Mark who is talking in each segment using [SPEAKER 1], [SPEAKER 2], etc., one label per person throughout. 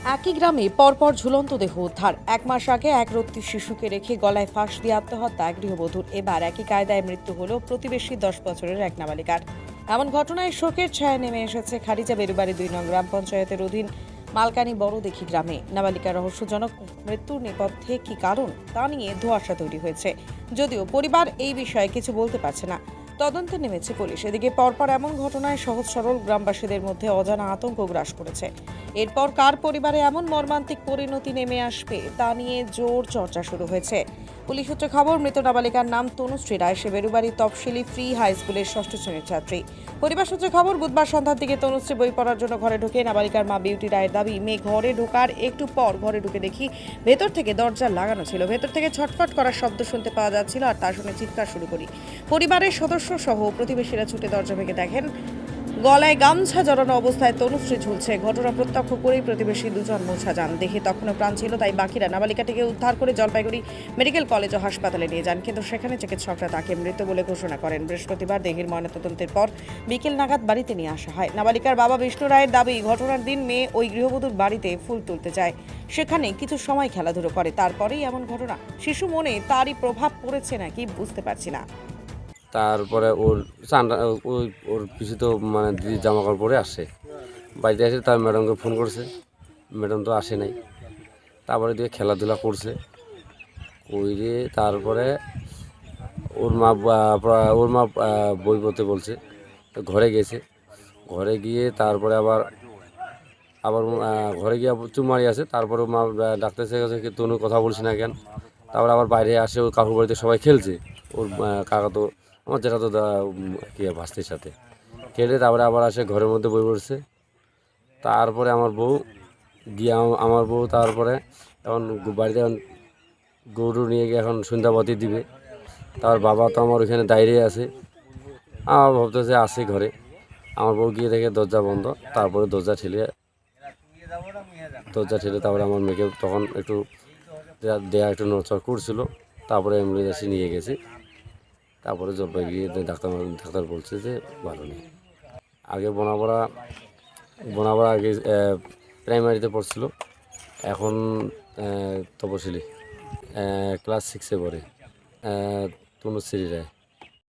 [SPEAKER 1] একই গ্রামে পরপর ঝুলন্ত দেহ উদ্ধার। 1 মাস আগে এক রত্তি শিশুকে রেখে গলায় ফাঁস দিয়ে আত্মহত্যা গৃহবধূর। এবার একই কায়দায় মৃত্যু হলো প্রতিবেশী 10 বছরের এক নাবালিকার। এমন ঘটনায় শোকের ছায়া নেমে এসেছে খারিজা বেরুবাড়ি 2 নং গ্রাম পঞ্চায়েতের অধীন মালকানি বড়দিঘি গ্রামে। নাবালিকার রহস্যজনক মৃত্যুর নেপথ্যে কি কারণ তা নিয়ে ধোঁয়াশা তৈরি হয়েছে, যদিও পরিবার এই বিষয়ে কিছু বলতে পারছে না। তদন্তে নেমেছে পুলিশ। এদিকে পরপর এমন ঘটনায় সহজ সরল গ্রামবাসীদের মধ্যে অজানা আতঙ্ক গ্রাস করেছে। এরপর কার পরিবারে এমন মর্মান্তিক পরিণতি নেমে আসবে তা নিয়ে জোর চর্চা শুরু হয়েছে। পুলিশ সূত্রে খবর, মৃত নাবালিকার নাম তনুশ্রী রায়। সে বেরুবাড়ি তফসিলি ফ্রি হাই স্কুলের 6ষ্ঠ শ্রেণীর ছাত্রী। পরিবার সূত্রে খবর, বুধবার সন্ধ্যার দিকে তনুশ্রী বই পড়ার জন্য ঘরে ঢুকে। নাবালিকার মা বিউটি রায়ের দাবি, মেয়ে ঘরে ঢোকার একটু পর ঘরে ঢুকে দেখি ভেতর থেকে দরজা লাগানো ছিল। ভেতর থেকে ছটফট করার শব্দ শুনতে পাওয়া যাচ্ছিল, আর তা শুনে চিৎকার শুরু করি। পরিবারের সদস্য সহ প্রতিবেশীরা ছুটে দরজা ভেঙে দেখেন গলায় গামছা জড়ানো অবস্থায় তনুশ্রী ঝুলছে। ঘটনা প্রত্যক্ষ করেই প্রতিবেশী দুজন মোছা যান। দেখে তখনও প্রাণ ছিল, তাই বাকিরা নাবালিকাটিকে উদ্ধার করে জলপাইগুড়ি মেডিকেল কলেজ ও হাসপাতালে নিয়ে যান, কিন্তু সেখানে চিকিৎসকরা তাকে মৃত বলে ঘোষণা করেন। বৃহস্পতিবার দেহের ময়নাতদন্তের পর বিকেল নাগাদ বাড়িতে নিয়ে আসা হয়। নাবালিকার বাবা বিষ্ণু রায়ের দাবি, ঘটনার দিন মেয়ে ওই গৃহবধূর বাড়িতে ফুল তুলতে যায়। সেখানে কিছু সময় খেলাধুলো করে, তারপরেই এমন ঘটনা। শিশু মনে তারই প্রভাব পড়েছে নাকি বুঝতে পারছি না।
[SPEAKER 2] তারপরে ওর পিছু তো মানে দিদি জামা কাপড় পরে আসে, বাড়িতে এসে তার ম্যাডামকে ফোন করছে, ম্যাডাম তো আসে নাই। তারপরে দিয়ে খেলাধুলা করছে কইরে, তারপরে ওর মা বই পড়তে বলছে, তো ঘরে গেছে। ঘরে গিয়ে তারপরে আবার ঘরে গিয়ে চুমারি আছে। তারপরে মা ডাক্তার কাছে তনু কথা বলছি না কেন। তারপরে আবার বাইরে আসে, ওর কাকুর বাড়িতে সবাই খেলছে। ওর কাকা তো আমার যেটা তো কি ভাস্তির সাথে খেলে, তারপরে আবার আসে ঘরের মধ্যে বই পড়ছে। তারপরে আমার বউ তারপরে এখন বাড়িতে এখন গরু নিয়ে গিয়ে এখন সন্ধ্যাবাতি দিবে। তার বাবা তো আমার ওইখানে দাঁড়িয়ে আছে। আমার ভাবতেছে আসে ঘরে, আমার বউ গিয়ে দেখে দরজা বন্ধ। তারপরে দরজা ঠেলে তারপরে আমার মেয়েকে তখন একটু একটু নড়চড় করছিল। তারপরে অ্যাম্বুলেন্সে নিয়ে গেছে। তারপরে জলপাই গিয়ে ডাক্তার বলছে যে ভালো নেই। আগে বোনাপাড়া আগে প্রাইমারিতে পড়ছিল, এখন তপশিলি ক্লাস 6-এ পড়ে। তনুশ্রী রায়।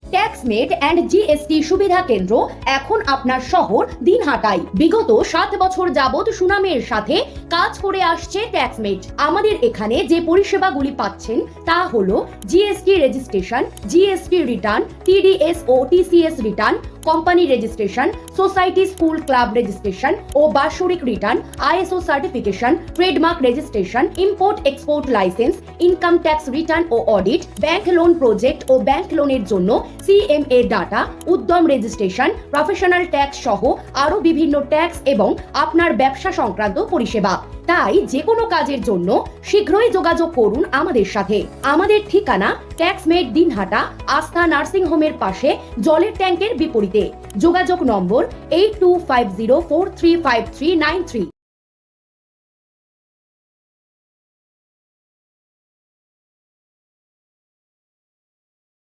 [SPEAKER 3] ট্যাক্সমেট অ্যান্ড জিএসটি সুবিধা কেন্দ্র এখন আপনার শহর দিনহাটায়। বিগত 7 বছর যাবৎ সুনামের সাথে কাজ করে আসছে ট্যাক্সমেট। আমাদের এখানে যে পরিষেবাগুলি পাচ্ছেন তা হলো GST registration, GST return, TDS ও TCS return, company registration, society school club registration ও বাৎসরিক return, ISO certification, trademark registration, import export licence, income tax return ও অডিট, ব্যাংক লোন প্রজেক্ট ও ব্যাংক লোনের জন্য CMA data, Udyam registration, professional tax সহ আরো বিভিন্ন ট্যাক্স এবং আপনার ব্যবসা সংক্রান্ত পরিষেবা। তাই যে কোনো কাজের জন্য শীঘ্রই যোগাযোগ করুন আমাদের সাথে। আমাদের ঠিকানা ট্যাক্সমেট দিনহাটা, আস্থা নার্সিং হোমের পাশে, জলের ট্যাঙ্কের বিপরীতে। যোগাযোগ নম্বর 8250435393।